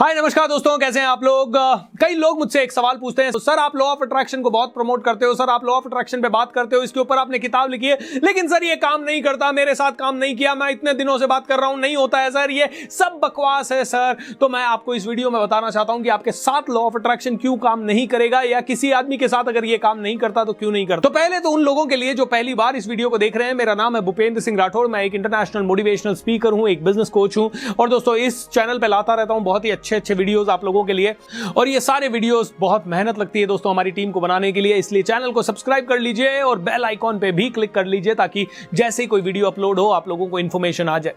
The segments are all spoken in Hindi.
हाय नमस्कार दोस्तों, कैसे हैं आप लोग। कई लोग मुझसे एक सवाल पूछते हैं, सर आप लॉ ऑफ अट्रैक्शन को बहुत प्रमोट करते हो, सर आप लॉ ऑफ अट्रैक्शन पे बात करते हो, इसके ऊपर आपने किताब लिखी है, लेकिन सर ये काम नहीं करता, मेरे साथ काम नहीं किया, मैं इतने दिनों से बात कर रहा हूं, नहीं होता है सर, ये सब बकवास है सर। तो मैं आपको इस वीडियो में बताना चाहता हूं कि आपके साथ लॉ ऑफ अट्रैक्शन क्यों काम नहीं करेगा, या किसी आदमी के साथ अगर ये काम नहीं करता तो क्यों नहीं करता। तो पहले तो उन लोगों के लिए जो पहली बार इस वीडियो को देख रहे हैं, मेरा नाम है भूपेंद्र सिंह राठौर, मैं एक इंटरनेशनल मोटिवेशनल स्पीकर हूं, एक बिजनेस कोच हूं, और दोस्तों इस चैनल पर लाता रहता हूं बहुत ही अच्छे वीडियोस आप लोगों के लिए, और ये सारे वीडियोस बहुत मेहनत लगती है दोस्तों हमारी टीम को बनाने के लिए, इसलिए चैनल को सब्सक्राइब कर लीजिए और बेल आइकॉन पे भी क्लिक कर लीजिए ताकि जैसे ही कोई वीडियो अपलोड हो आप लोगों को इंफॉर्मेशन आ जाए।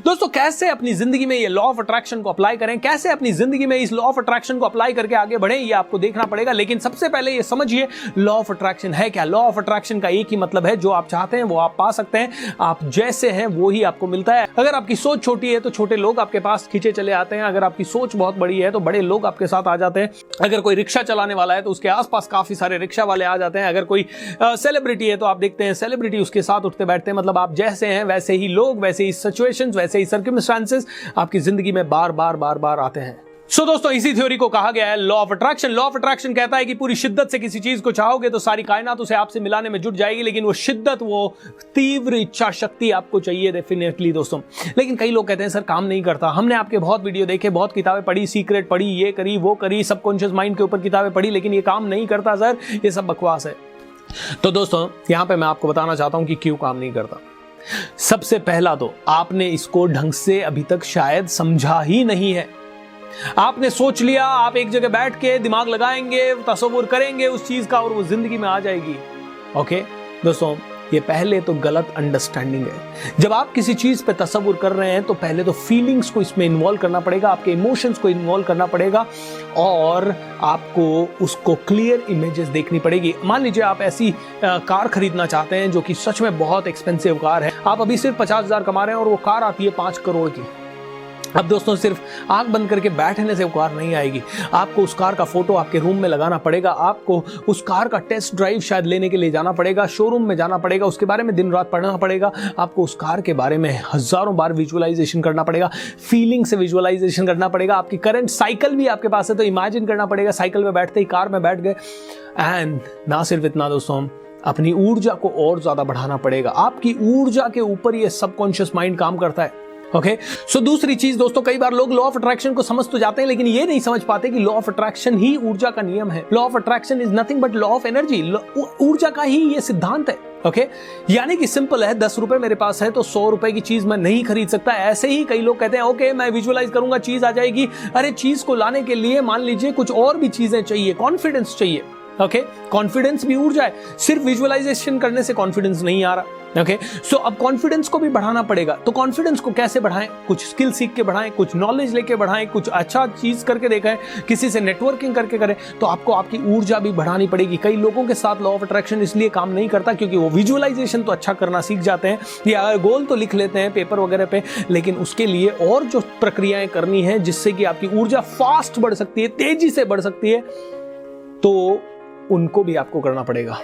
दोस्तों कैसे अपनी जिंदगी में ये लॉ ऑफ अट्रैक्शन को अप्लाई करें, कैसे अपनी जिंदगी में इस लॉ ऑफ अट्रैक्शन को अप्लाई करके आगे बढ़े, ये आपको देखना पड़ेगा। लेकिन सबसे पहले ये समझिए लॉ ऑफ अट्रैक्शन है क्या। लॉ ऑफ अट्रैक्शन का एक ही मतलब है, जो आप चाहते हैं वो आप पा सकते हैं, आप जैसे हैं वो ही आपको मिलता है। अगर आपकी सोच छोटी है तो छोटे लोग आपके पास खींचे चले आते हैं, अगर आपकी सोच बहुत बड़ी है तो बड़े लोग आपके साथ आ जाते हैं। अगर कोई रिक्शा चलाने वाला है तो उसके आसपास काफी सारे रिक्शा वाले आ जाते हैं। अगर कोई सेलिब्रिटी है तो आप देखते हैं सेलिब्रिटी उसके साथ उठते बैठते हैं। मतलब आप जैसे हैं वैसे ही लोग, वैसे ही सिचुएशंस, वैसे ही सर्कमस्टांसेस आपकी जिंदगी में बार बार आते हैं। सो दोस्तों इसी थ्योरी को कहा गया है law of attraction. Law of attraction कहता है कि पूरी शिद्दत से किसी चीज को चाहोगे तो सारी कायनात उसे आपसे मिलाने में जुट जाएगी, लेकिन वो शिद्दत, वो तीव्र इच्छा शक्ति आपको चाहिए डेफिनेटली दोस्तों। लेकिन कई लोग कहते हैं सर काम नहीं करता, हमने आपके बहुत वीडियो देखे, बहुत किताबें पढ़ी, सीक्रेट पढ़ी, ये करी वो करी, सबकॉन्शियस माइंड के ऊपर किताबें पढ़ी, लेकिन ये काम नहीं करता सर, ये सब बकवास है। तो दोस्तों यहां पर मैं आपको बताना चाहता हूं कि क्यों काम नहीं करता। सबसे पहला तो आपने इसको ढंग से अभी तक शायद समझा ही नहीं है। आपने सोच लिया आप एक जगह बैठ के दिमाग लगाएंगे, तसव्वुर करेंगे उस चीज का और वो जिंदगी में आ जाएगी। ओके दोस्तों, ये पहले तो गलत अंडरस्टैंडिंग है। जब आप किसी चीज पे तसव्वुर कर रहे हैं तो पहले तो फीलिंग्स को इसमें इन्वॉल्व करना पड़ेगा, आपके इमोशंस को इन्वॉल्व करना पड़ेगा, और आपको उसको क्लियर इमेजेस देखनी पड़ेगी। मान लीजिए आप ऐसी कार खरीदना चाहते हैं जो कि सच में बहुत एक्सपेंसिव कार है, आप अभी सिर्फ 50,000 कमा रहे हैं और वो कार आती है 5 करोड़ की। अब दोस्तों सिर्फ आंख बंद करके बैठने से वो कार नहीं आएगी, आपको उस कार का फोटो आपके रूम में लगाना पड़ेगा, आपको उस कार का टेस्ट ड्राइव शायद लेने के लिए जाना पड़ेगा, शोरूम में जाना पड़ेगा, उसके बारे में दिन रात पढ़ना पड़ेगा, आपको उस कार के बारे में हजारों बार विजुअलाइजेशन करना पड़ेगा, फीलिंग से विजुअलाइजेशन करना पड़ेगा। आपकी करंट साइकिल भी आपके पास है तो इमेजिन करना पड़ेगा, साइकिल में बैठते ही कार में बैठ गए। एंड ना सिर्फ इतना दोस्तों, अपनी ऊर्जा को और ज्यादा बढ़ाना पड़ेगा। आपकी ऊर्जा के ऊपर ये सबकॉन्शियस माइंड काम करता है। ओके सो दूसरी चीज दोस्तों, कई बार लोग लॉ ऑफ अट्रैक्शन को समझ तो जाते हैं लेकिन ये नहीं समझ पाते कि लॉ ऑफ अट्रैक्शन ही ऊर्जा का नियम है। Law of attraction is nothing but law of energy, ऊर्जा का ही ये सिद्धांत है। ओके यानी कि सिंपल है, 10 रुपए मेरे पास है तो 100 रुपए की चीज मैं नहीं खरीद सकता। ऐसे ही कई लोग कहते हैं ओके मैं विजुअलाइज करूंगा चीज आ जाएगी। अरे चीज को लाने के लिए मान लीजिए कुछ और भी चीजें चाहिए, कॉन्फिडेंस चाहिए। ओके कॉन्फिडेंस भी ऊर्जा है, सिर्फ विजुअलाइजेशन करने से कॉन्फिडेंस नहीं आ रहा। ओके सो अब कॉन्फिडेंस को भी बढ़ाना पड़ेगा। तो कॉन्फिडेंस को कैसे बढ़ाएं? कुछ स्किल सीख के बढ़ाएं, कुछ नॉलेज लेके बढ़ाएं, कुछ अच्छा चीज करके देखें, किसी से नेटवर्किंग करके करें, तो आपको आपकी ऊर्जा भी बढ़ानी पड़ेगी। कई लोगों के साथ लॉ ऑफ अट्रैक्शन इसलिए काम नहीं करता क्योंकि वो विजुअलाइजेशन तो अच्छा करना सीख जाते हैं या गोल तो लिख लेते हैं पेपर वगैरह पे, लेकिन उसके लिए और जो प्रक्रियाएं करनी है जिससे कि आपकी ऊर्जा फास्ट बढ़ सकती है, तेजी से बढ़ सकती है, तो उनको भी आपको करना पड़ेगा।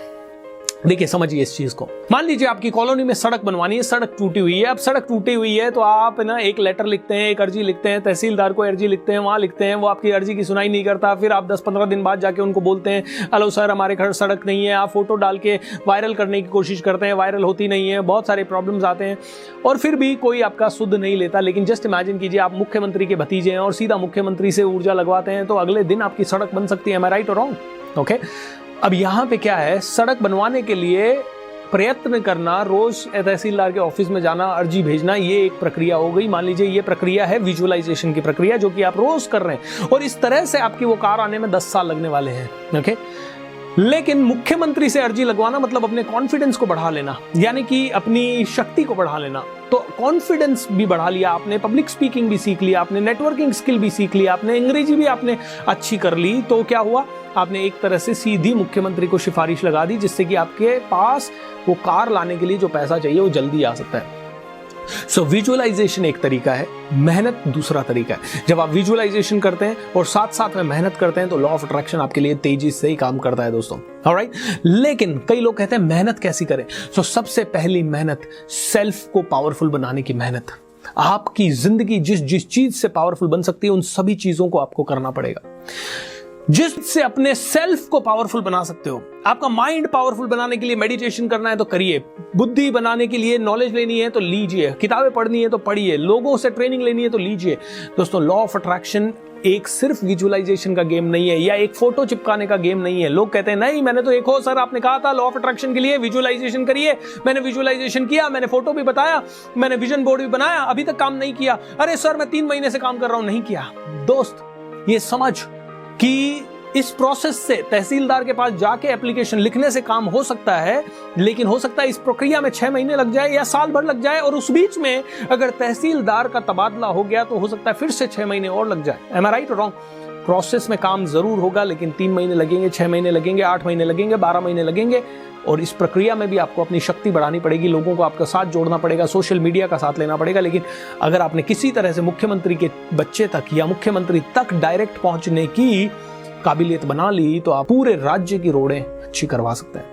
देखिए समझिए इस चीज को, मान लीजिए आपकी कॉलोनी में सड़क बनवानी है, सड़क टूटी हुई है। अब सड़क टूटी हुई है तो आप ना एक लेटर लिखते हैं, एक अर्जी लिखते हैं, तहसीलदार को अर्जी लिखते हैं, वहां लिखते हैं, वो आपकी अर्जी की सुनाई नहीं करता। फिर आप 10-15 दिन बाद जाके उनको बोलते हैं हेलो सर हमारे घर सड़क नहीं है। आप फोटो डाल के वायरल करने की कोशिश करते हैं, वायरल होती नहीं है, बहुत सारे प्रॉब्लम्स आते हैं और फिर भी कोई आपका सुध नहीं लेता। लेकिन जस्ट इमेजिन कीजिए आप मुख्यमंत्री के भतीजे हैं और सीधा मुख्यमंत्री से ऊर्जा लगवाते हैं तो अगले दिन आपकी सड़क बन सकती है। एम आई राइट और रॉन्ग? ओके अब यहां पे क्या है, सड़क बनवाने के लिए प्रयत्न करना, रोज तहसीलदार के ऑफिस में जाना, अर्जी भेजना, ये एक प्रक्रिया हो गई। मान लीजिए ये प्रक्रिया है विजुअलाइजेशन की प्रक्रिया जो कि आप रोज कर रहे हैं और इस तरह से आपकी वो कार आने में 10 साल लगने वाले हैं। ओके लेकिन मुख्यमंत्री से अर्जी लगवाना मतलब अपने कॉन्फिडेंस को बढ़ा लेना, यानी कि अपनी शक्ति को बढ़ा लेना। तो कॉन्फिडेंस भी बढ़ा लिया आपने, पब्लिक स्पीकिंग भी सीख लिया आपने, नेटवर्किंग स्किल भी सीख लिया आपने, अंग्रेजी भी आपने अच्छी कर ली, तो क्या हुआ, आपने एक तरह से सीधी मुख्यमंत्री को सिफारिश लगा दी जिससे कि आपके पास वो कार लाने के लिए जो पैसा चाहिए वो जल्दी आ सकता है। सो विजुअलाइजेशन एक तरीका है, मेहनत दूसरा तरीका है। जब आप विजुअलाइजेशन करते हैं और साथ साथ में मेहनत करते हैं तो लॉ ऑफ अट्रैक्शन आपके लिए तेजी से ही काम करता है दोस्तों। ऑलराइट, लेकिन कई लोग कहते हैं मेहनत कैसी करें। सो सबसे पहली मेहनत सेल्फ को पावरफुल बनाने की मेहनत। आपकी जिंदगी जिस जिस चीज से पावरफुल बन सकती है उन सभी चीजों को आपको करना पड़ेगा। जिससे अपने सेल्फ को पावरफुल बना सकते हो। आपका माइंड पावरफुल बनाने के लिए मेडिटेशन करना है तो करिए, बुद्धि बनाने के लिए नॉलेज लेनी है तो लीजिए, किताबें पढ़नी है तो पढ़िए, लोगों से ट्रेनिंग लेनी है तो लीजिए। दोस्तों, लॉ ऑफ अट्रैक्शन एक सिर्फ विजुअलाइजेशन का गेम नहीं है या एक फोटो चिपकाने का गेम नहीं है। लोग कहते हैं नहीं, मैंने तो एक सर आपने कहा था लॉ ऑफ अट्रैक्शन के लिए विजुअलाइजेशन करिए, मैंने विजुअलाइजेशन किया, मैंने फोटो भी बताया, मैंने विजन बोर्ड भी बनाया, अभी तक काम नहीं किया। अरे सर मैं 3 महीने से काम कर रहा हूं, नहीं किया। दोस्त, ये समझ कि इस प्रोसेस से तहसीलदार के पास जाके एप्लीकेशन लिखने से काम हो सकता है, लेकिन हो सकता है इस प्रक्रिया में 6 महीने लग जाए या साल भर लग जाए, और उस बीच में अगर तहसीलदार का तबादला हो गया तो हो सकता है फिर से 6 महीने और लग जाए। एम आई राइट और रॉन्ग? प्रोसेस में काम जरूर होगा, लेकिन 3 महीने लगेंगे, 6 महीने लगेंगे, 8 महीने लगेंगे, 12 महीने लगेंगे, और इस प्रक्रिया में भी आपको अपनी शक्ति बढ़ानी पड़ेगी, लोगों को आपका साथ जोड़ना पड़ेगा, सोशल मीडिया का साथ लेना पड़ेगा। लेकिन अगर आपने किसी तरह से मुख्यमंत्री के बच्चे तक या मुख्यमंत्री तक डायरेक्ट पहुंचने की काबिलियत बना ली तो आप पूरे राज्य की रोडें अच्छी करवा सकते हैं।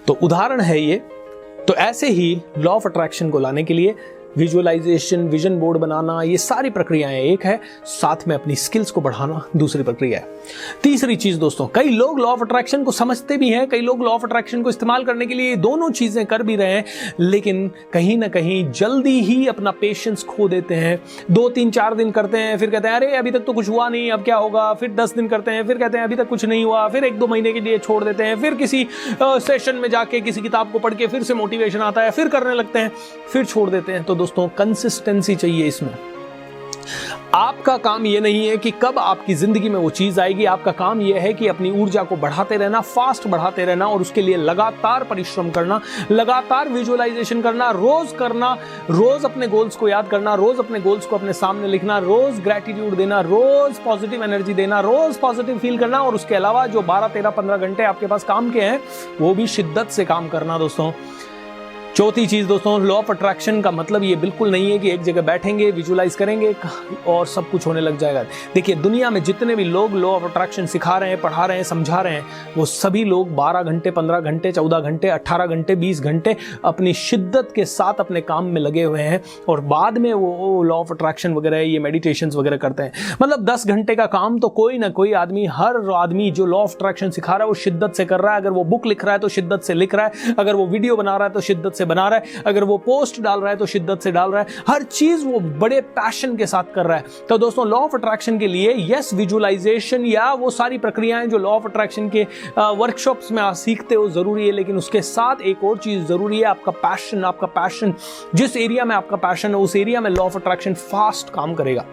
तो उदाहरण है ये। तो ऐसे ही लॉ ऑफ अट्रैक्शन को लाने के लिए विजुअलाइजेशन, विजन बोर्ड बनाना, ये सारी प्रक्रियाएं एक है, साथ में अपनी स्किल्स को बढ़ाना दूसरी प्रक्रिया है। तीसरी चीज दोस्तों, कई लोग लॉ ऑफ अट्रैक्शन को समझते भी हैं, कई लोग लॉ ऑफ अट्रैक्शन को इस्तेमाल करने के लिए दोनों चीजें कर भी रहे हैं, लेकिन कहीं ना कहीं जल्दी ही अपना पेशेंस खो देते हैं। 2, 3, 4 दिन करते हैं, फिर कहते हैं अरे अभी तक तो कुछ हुआ नहीं, अब क्या होगा। फिर 10 दिन करते हैं, फिर कहते हैं अभी तक कुछ नहीं हुआ। फिर 1-2 महीने के लिए छोड़ देते हैं, फिर किसी सेशन में जाके किसी किताब को पढ़ के फिर से मोटिवेशन आता है, फिर करने लगते हैं, फिर छोड़ देते हैं। तो दोस्तों, कंसिस्टेंसी चाहिए इसमें। आपका काम यह नहीं है कि कब आपकी जिंदगी में वो चीज आएगी, आपका काम यह है कि अपनी ऊर्जा को बढ़ाते रहना, फास्ट बढ़ाते रहना, और उसके लिए लगातार परिश्रम करना, लगातार विजुअलाइजेशन करना, रोज अपने गोल्स को याद करना, रोज अपने गोल्स को अपने सामने लिखना, रोज ग्रेटिट्यूड देना, रोज पॉजिटिव एनर्जी देना, रोज पॉजिटिव फील करना, और उसके अलावा जो 12, 13, 15 घंटे आपके पास काम के हैं वो भी शिद्दत से काम करना। दोस्तों, चौथी चीज दोस्तों, लॉ ऑफ अट्रैक्शन का मतलब ये बिल्कुल नहीं है कि एक जगह बैठेंगे, विजुअलाइज करेंगे और सब कुछ होने लग जाएगा। देखिए, दुनिया में जितने भी लोग लॉ ऑफ अट्रैक्शन सिखा रहे हैं, पढ़ा रहे हैं, समझा रहे हैं, वो सभी लोग 12 घंटे, 15 घंटे, 14 घंटे, 18 घंटे, 20 घंटे अपनी शिद्दत के साथ अपने काम में लगे हुए हैं, और बाद में वो लॉ ऑफ अट्रैक्शन वगैरह, ये मेडिटेशंस वगैरह करते हैं। मतलब 10 घंटे का काम तो कोई ना कोई आदमी, हर आदमी जो लॉ ऑफ अट्रैक्शन सिखा रहा है वो शिद्दत से कर रहा है। अगर वो बुक लिख रहा है तो शिद्दत से लिख रहा है, अगर वो वीडियो बना रहा है तो शिद्दत से बना रहा है, अगर वो पोस्ट डाल रहा है तो शिद्दत से डाल रहा है। हर चीज वो बड़े पैशन के साथ कर रहा है। तो दोस्तों, लॉ ऑफ अट्रैक्शन के लिए यस, विजुअलाइजेशन या वो सारी प्रक्रियाएं जो लॉ ऑफ अट्रैक्शन के वर्कशॉप्स में आप सीखते हो जरूरी है, लेकिन उसके साथ एक और चीज जरूरी है, आपका पैशन। आपका पैशन, जिस एरिया में आपका पैशन है उस एरिया में लॉ ऑफ अट्रैक्शन फास्ट काम करेगा।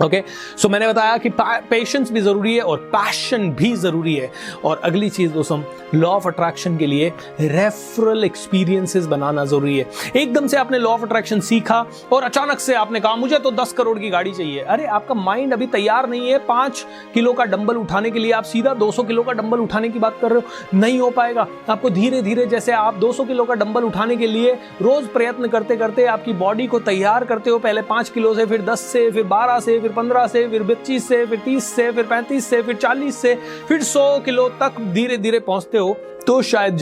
ओके, सो मैंने बताया कि पेशेंस भी जरूरी है और पैशन भी जरूरी है। और अगली चीज दोस्तों, लॉ ऑफ अट्रैक्शन के लिए रेफरल एक्सपीरियंसेस बनाना जरूरी है। एकदम से आपने लॉ ऑफ अट्रैक्शन सीखा और अचानक से आपने कहा मुझे तो 10 करोड़ की गाड़ी चाहिए। अरे, आपका माइंड अभी तैयार नहीं है 5 किलो का डंबल उठाने के लिए, आप सीधा 200 किलो का डंबल उठाने की बात कर रहे हो, नहीं हो पाएगा। आपको धीरे धीरे, जैसे आप 200 किलो का डंबल उठाने के लिए रोज प्रयत्न करते करते आपकी बॉडी को तैयार करते हो, पहले 5 किलो से, फिर 10 से, फिर 12 से, फिर 15 से, फिर 25 से, फिर 30 से, फिर 35 से, फिर 40 से, फिर 100 किलो तक धीरे धीरे पहुंचते हो, तो शायद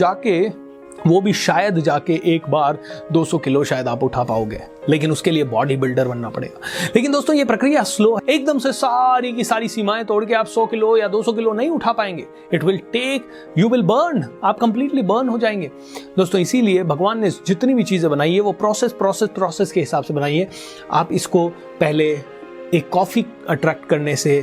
जाके एक बार 200 किलो शायद आप उठा पाओगे, लेकिन उसके लिए बॉडी बिल्डर बनना पड़ेगा। लेकिन दोस्तों, ये प्रक्रिया स्लो है। एकदम से सारी की सारी सीमाएं तोड़ के आप 100 किलो या 200 किलो नहीं उठा पाएंगे। It will take, you will burn, आप कंप्लीटली बर्न हो जाएंगे। दोस्तों, इसीलिए भगवान ने जितनी भी चीजें बनाई है वो प्रोसेस के हिसाब से बनाई है। आप इसको पहले एक कॉफी अट्रैक्ट करने से,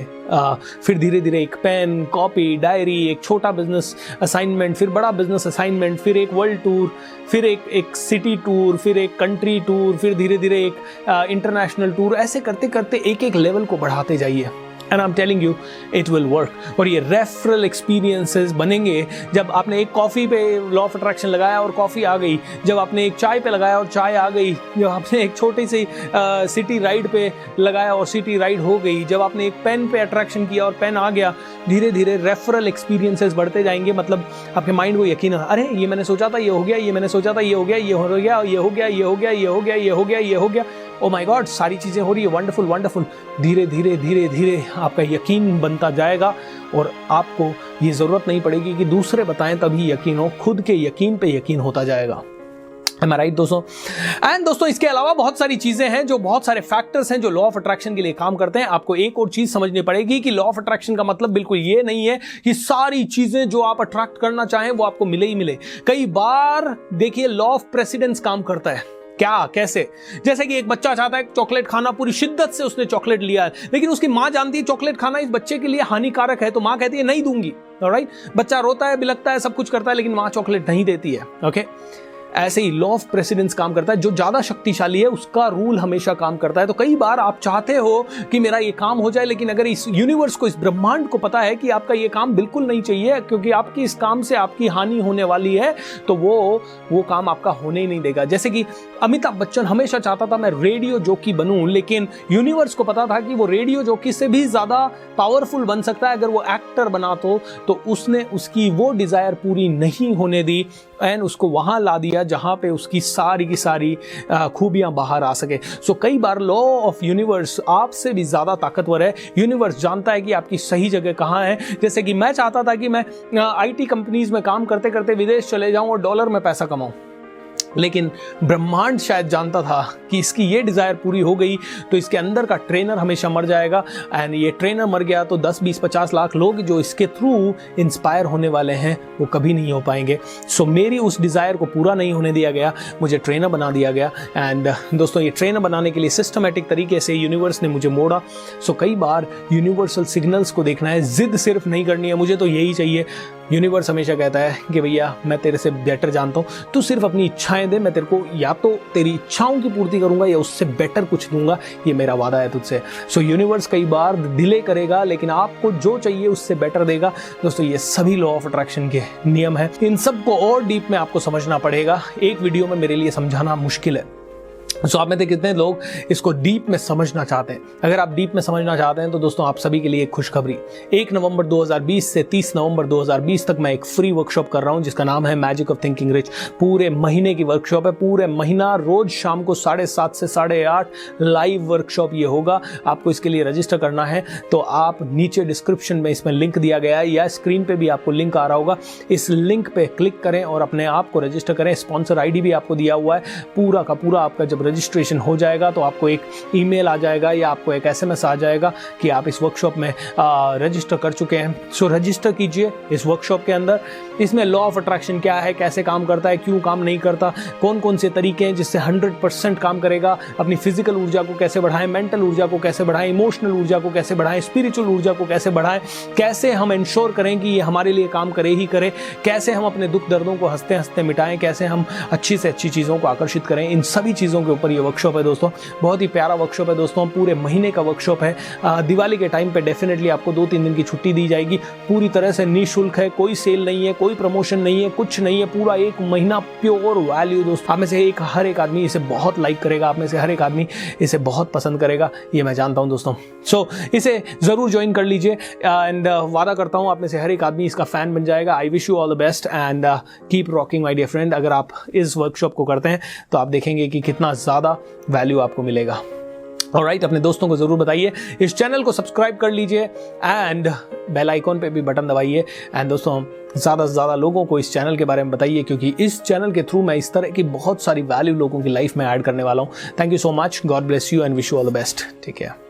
फिर धीरे धीरे एक पेन, कॉपी, डायरी, एक छोटा बिजनेस असाइनमेंट, फिर बड़ा बिजनेस असाइनमेंट, फिर एक वर्ल्ड टूर, फिर एक सिटी टूर, फिर एक कंट्री टूर, फिर धीरे धीरे एक इंटरनेशनल टूर। ऐसे करते करते एक लेवल को बढ़ाते जाइए। And I am telling you, it will work. और ये रेफरल एक्सपीरियंसेस बनेंगे जब आपने एक कॉफ़ी पे लॉ ऑफ अट्रैक्शन लगाया और कॉफ़ी आ गई, जब आपने एक चाय पे लगाया और चाय आ गई, जब आपने एक छोटी सी सिटी राइड पे लगाया और सिटी राइड हो गई, जब आपने एक पेन पे अट्रैक्शन किया और पेन आ गया। धीरे धीरे रेफरल एक्सपीरियंसेस बढ़ते जाएंगे। मतलब आपके माइंड को यकीन, अरे ये मैंने सोचा था, ये हो गया, ये मैंने सोचा था, ये हो गया, ये हो गया, ये हो गया, ये हो गया, ये हो गया, ये हो गया, ये हो गया। ओ माय गॉड, सारी चीजें हो रही है, वंडरफुल वंडरफुल। धीरे धीरे धीरे धीरे आपका यकीन बनता जाएगा और आपको ये जरूरत नहीं पड़ेगी कि दूसरे बताएं तभी यकीन हो, खुद के यकीन पे यकीन होता जाएगा। Am I right, दोस्तों? एंड दोस्तों इसके अलावा बहुत सारी चीजें हैं, जो बहुत सारे फैक्टर्स हैं जो लॉ ऑफ अट्रैक्शन के लिए काम करते हैं। आपको एक और चीज समझनी पड़ेगी कि लॉ ऑफ अट्रैक्शन का मतलब बिल्कुल ये नहीं है कि सारी चीजें जो आप अट्रैक्ट करना चाहें वो आपको मिले ही मिले। कई बार देखिए लॉ ऑफ प्रेसिडेंस काम करता है। क्या, कैसे? जैसे कि एक बच्चा चाहता है चॉकलेट खाना, पूरी शिद्दत से उसने चॉकलेट लिया है, लेकिन उसकी मां जानती है चॉकलेट खाना इस बच्चे के लिए हानिकारक है, तो मां कहती है नहीं दूंगी। ऑलराइट, बच्चा रोता है, बिलखता है, सब कुछ करता है, लेकिन मां चॉकलेट नहीं देती है। ओके, ऐसे ही लॉ ऑफ प्रेसिडेंस काम करता है। जो ज्यादा शक्तिशाली है उसका रूल हमेशा काम करता है। तो कई बार आप चाहते हो कि मेरा ये काम हो जाए, लेकिन अगर इस यूनिवर्स को, इस ब्रह्मांड को पता है कि आपका ये काम बिल्कुल नहीं चाहिए, क्योंकि आपकी इस काम से आपकी हानि होने वाली है, तो वो काम आपका होने ही नहीं देगा। जैसे कि अमिताभ बच्चन हमेशा चाहता था मैं रेडियो जॉकी बनूं, लेकिन यूनिवर्स को पता था कि वो रेडियो जॉकी से भी ज्यादा पावरफुल बन सकता है अगर वो एक्टर बना तो उसने उसकी वो डिजायर पूरी नहीं होने दी एंड उसको वहां ला दिया जहां पे उसकी सारी की सारी खूबियां बाहर आ सके। सो कई बार लॉ ऑफ यूनिवर्स आपसे भी ज्यादा ताकतवर है। यूनिवर्स जानता है कि आपकी सही जगह कहां है। जैसे कि मैं चाहता था कि मैं आईटी कंपनीज में काम करते करते विदेश चले जाऊं और डॉलर में पैसा कमाऊं, लेकिन ब्रह्मांड शायद जानता था कि इसकी ये डिजायर पूरी हो गई तो इसके अंदर का ट्रेनर हमेशा मर जाएगा, एंड ये ट्रेनर मर गया तो 10, 20, 50 लाख लोग जो इसके थ्रू इंस्पायर होने वाले हैं वो कभी नहीं हो पाएंगे। सो मेरी उस डिजायर को पूरा नहीं होने दिया गया, मुझे ट्रेनर बना दिया गया। एंड दोस्तों ये ट्रेनर बनाने के लिए सिस्टमेटिक तरीके से यूनिवर्स ने मुझे मोड़ा। सो कई बार यूनिवर्सल सिग्नल्स को देखना है, जिद सिर्फ नहीं करनी है मुझे तो यही चाहिए। यूनिवर्स हमेशा कहता है कि भैया मैं तेरे से बेटर जानता हूँ, तू सिर्फ अपनी इच्छाएं दे, मैं तेरे को या तो तेरी इच्छाओं की पूर्ति करूंगा या उससे बेटर कुछ दूंगा, ये मेरा वादा है तुझसे। सो यूनिवर्स कई बार डिले करेगा लेकिन आपको जो चाहिए उससे बेटर देगा। दोस्तों ये सभी लॉ ऑफ अट्रैक्शन के नियम है, इन सबको और डीप में आपको समझना पड़ेगा। एक वीडियो में मेरे लिए समझाना मुश्किल है। सो आप में से कितने लोग इसको डीप में समझना चाहते हैं? अगर आप डीप में समझना चाहते हैं तो दोस्तों आप सभी के लिए एक खुशखबरी, 1 नवंबर 2020 से 30 नवंबर 2020 तक मैं एक फ्री वर्कशॉप कर रहा हूं जिसका नाम है मैजिक ऑफ थिंकिंग रिच। पूरे महीने की वर्कशॉप है, पूरे महीना रोज शाम को 7:30 से 8:30 लाइव वर्कशॉप ये होगा। आपको इसके लिए रजिस्टर करना है तो आप नीचे डिस्क्रिप्शन में इसमें लिंक दिया गया है या स्क्रीन पे भी आपको लिंक आ रहा होगा, इस लिंक पे क्लिक करें और अपने आप को रजिस्टर करें। स्पॉन्सर आईडी भी आपको दिया हुआ है। पूरा का पूरा आपका जब रजिस्ट्रेशन हो जाएगा तो आपको एक ईमेल आ जाएगा या आपको एक एसएमएस आ जाएगा कि आप इस वर्कशॉप में रजिस्टर कर चुके हैं। सो रजिस्टर कीजिए इस वर्कशॉप के अंदर। इसमें लॉ ऑफ अट्रैक्शन क्या है, कैसे काम करता है, क्यों काम नहीं करता, कौन कौन से तरीके हैं जिससे 100% काम करेगा, अपनी फिजिकल ऊर्जा को कैसे बढ़ाएं, मेंटल ऊर्जा को कैसे बढ़ाएं, इमोशनल ऊर्जा को कैसे बढ़ाएं, स्पिरिचुअल ऊर्जा को कैसे बढ़ाएं, कैसे हम इंश्योर करें कि ये हमारे लिए काम करे ही करे, कैसे हम अपने दुख दर्दों को हंसते हंसते मिटाएं, कैसे हम अच्छी से अच्छी चीज़ों को आकर्षित करें। इन सभी चीज़ों के ऊपर ये वर्कशॉप है दोस्तों। बहुत ही प्यारा वर्कशॉप है दोस्तों, पूरे महीने का वर्कशॉप है। दिवाली के टाइम पे डेफिनेटली आपको 2-3 दिन की छुट्टी दी जाएगी। पूरी तरह से निःशुल्क है, कोई सेल नहीं है, कोई प्रमोशन नहीं है, कुछ नहीं है, पूरा 1 महीना प्योर वैल्यू दोस्तों। आप में से हर एक आदमी इसे बहुत लाइक करेगा, आप में से हर एक आदमी इसे बहुत पसंद करेगा, ये मैं जानता हूं दोस्तों। सो इसे जरूर ज्वाइन कर लीजिए एंड वादा करता हूं आप में से हर एक आदमी इसका फैन बन जाएगा। I wish you all the best and keep rocking my dear friend. अगर आप इस वर्कशॉप को करते हैं तो आप देखेंगे कि कितना ज्यादा वैल्यू आपको मिलेगा। ऑलराइट, अपने दोस्तों को जरूर बताइए, इस चैनल को सब्सक्राइब कर लीजिए एंड बेल आइकॉन पे भी बटन दबाइए। एंड दोस्तों ज़्यादा से ज़्यादा लोगों को इस चैनल के बारे में बताइए, क्योंकि इस चैनल के थ्रू मैं इस तरह की बहुत सारी वैल्यू लोगों की लाइफ में ऐड करने वाला हूँ। Thank you so much, God bless you and wish you all the best. Take care.